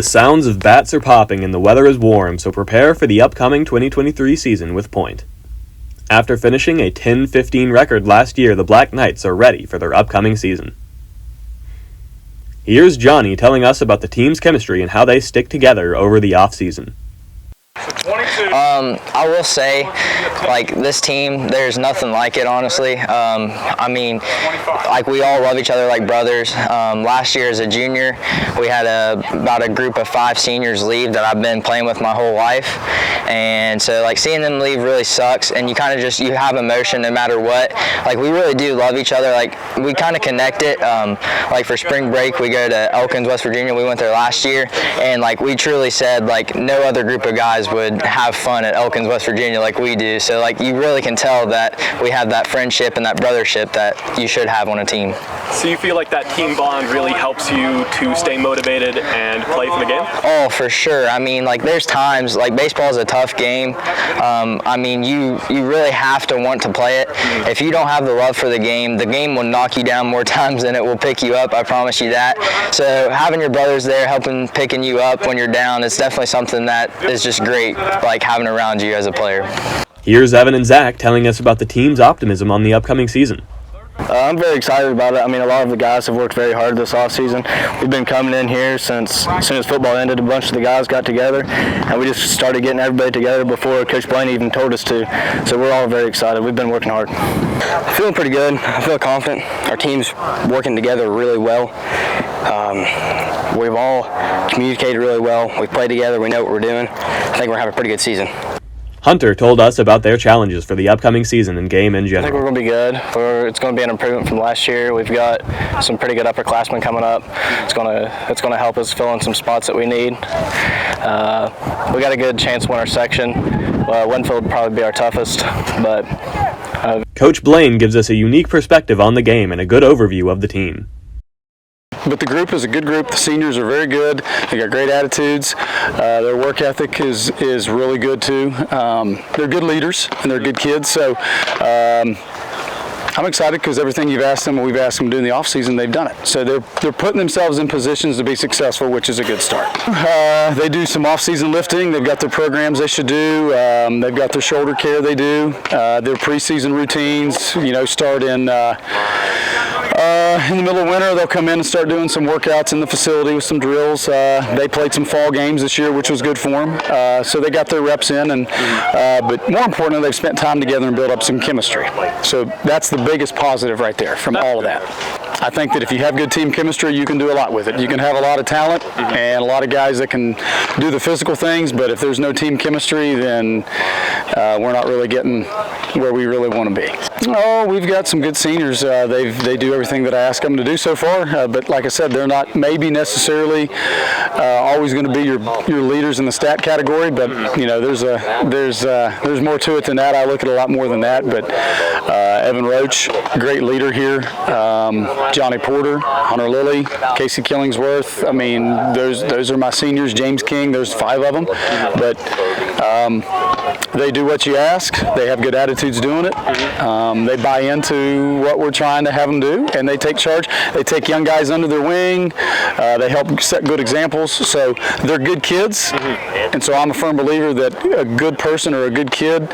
The sounds of bats are popping and the weather is warm, so prepare for the upcoming 2023 season with Point. After finishing a 10-15 record last year, the Black Knights are ready for their upcoming season. Here's Johnny telling us about the team's chemistry and how they stick together over the off-season. I will say, like, this team, there's nothing like it, honestly. I mean, like, we all love each other like brothers. Last year as a junior, we had about a group of 5 seniors leave that I've been playing with my whole life. And so, like, seeing them leave really sucks, and you kind of you have emotion no matter what. Like, we really do love each other. Like, we kind of connect it. Like, for spring break, we go to Elkins, West Virginia. We went there last year, and, like, we truly said, like, no other group of guys would have fun at Elkins, West Virginia like we do. So, like, you really can tell that we have that friendship and that brothership that you should have on a team. So you feel like that team bond really helps you to stay motivated and play for the game? Oh, for sure. I mean, like, there's times, like, baseball is a tough game. I mean, you really have to want to play it. If you don't have the love for the game will knock you down more times than it will pick you up, I promise you that. So having your brothers there picking you up when you're down, it's definitely something that is just great, like, having around you as a player. Here's Evan and Zach telling us about the team's optimism on the upcoming season. I'm very excited about it. I mean, a lot of the guys have worked very hard this offseason. We've been coming in here since as soon as football ended. A bunch of the guys got together, and we just started getting everybody together before Coach Blaney even told us to. So we're all very excited. We've been working hard. Feeling pretty good. I feel confident. Our team's working together really well. We've all communicated really well. We play together. We know what we're doing. I think we're having a pretty good season. Hunter told us about their challenges for the upcoming season and game in I think we're general. going to be good. It's going to be an improvement from last year. We've got some pretty good upperclassmen coming up. It's going to help us fill in some spots that we need. We got a good chance to win our section. Winfield will probably be our toughest, but Coach Blaine gives us a unique perspective on the game and a good overview of the team. But the group is a good group. The seniors are very good. They got great attitudes. Their work ethic is really good too. They're good leaders and they're good kids. So I'm excited because everything you've asked them, we've asked them to do in the off season, they've done it. So they're putting themselves in positions to be successful, which is a good start. They do some off season lifting. They've got their programs they should do. They've got their shoulder care they do. Their preseason routines, start in the middle of winter. They'll come in and start doing some workouts in the facility with some drills. They played some fall games this year, which was good for them. So they got their reps in, but more importantly, they've spent time together and built up some chemistry. So that's the biggest positive right there from all of that. I think that if you have good team chemistry, you can do a lot with it. You can have a lot of talent and a lot of guys that can do the physical things, but if there's no team chemistry, then we're not really getting where we really want to be. Oh, we've got some good seniors. They do everything that I ask them to do so far, but like I said, they're not maybe necessarily always going to be your leaders in the stat category, but there's more to it than that. I look at a lot more than that, but Evan Roach, great leader here. Johnny Porter, Hunter Lilly, Casey Killingsworth. I mean, those are my seniors. James King, there's 5 of them. But they do what you ask. They have good attitudes doing it. They buy into what we're trying to have them do, and they take charge. They take young guys under their wing. They help set good examples. So they're good kids. And so I'm a firm believer that a good person or a good kid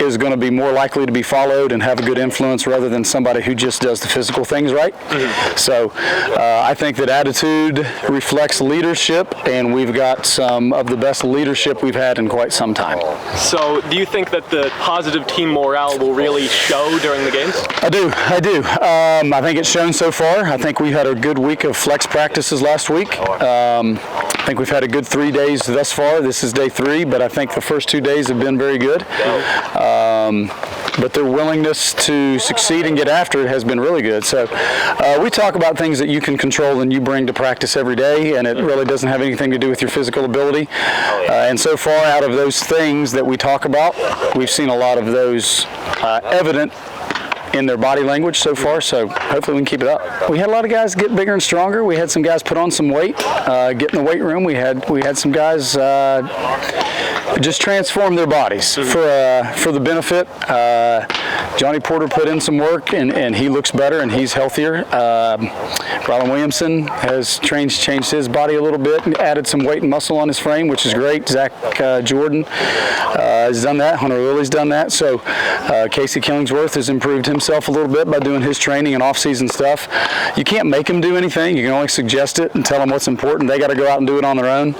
is going to be more likely to be followed and have a good influence rather than somebody who just does the physical things right. So I think that attitude reflects leadership, and we've got some of the best leadership we've had in quite some time. So do you think that the positive team morale will really show during the games? I do. I think it's shown so far. I think we had a good week of flex practices last week. I think we've had a good 3 days thus far. This is day 3, but I think the first 2 days have been very good. But their willingness to succeed and get after it has been really good. So we talk about things that you can control and you bring to practice every day, and it really doesn't have anything to do with your physical ability. And so far, out of those things that we talk about, we've seen a lot of those evident in their body language so far, so hopefully we can keep it up. We had a lot of guys get bigger and stronger. We had some guys put on some weight, get in the weight room. We had some guys just transform their bodies for the benefit. Johnny Porter put in some work, and he looks better, and he's healthier. Rylan Williamson has changed his body a little bit and added some weight and muscle on his frame, which is great. Zach Jordan has done that. Hunter Lilly's done that. So Casey Killingsworth has improved himself a little bit by doing his training and off-season stuff. You can't make them do anything. You can only suggest it and tell them what's important. They got to go out and do it on their own.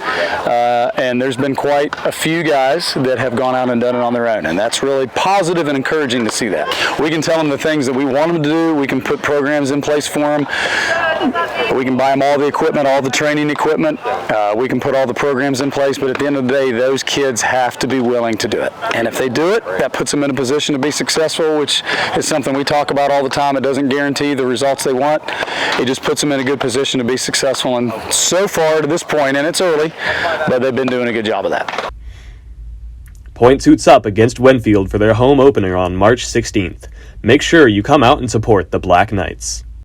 And there's been quite a few guys that have gone out and done it on their own, and that's really positive and encouraging to see that. We can tell them the things that we want them to do. We can put programs in place for them. We can buy them all the equipment, all the training equipment. We can put all the programs in place, but at the end of the day, those kids have to be willing to do it. And if they do it, that puts them in a position to be successful, which is something we talk about all the time. It doesn't guarantee the results they want. It just puts them in a good position to be successful. And so far to this point, and it's early, but they've been doing a good job of that. Point suits up against Winfield for their home opener on March 16th. Make sure you come out and support the Black Knights.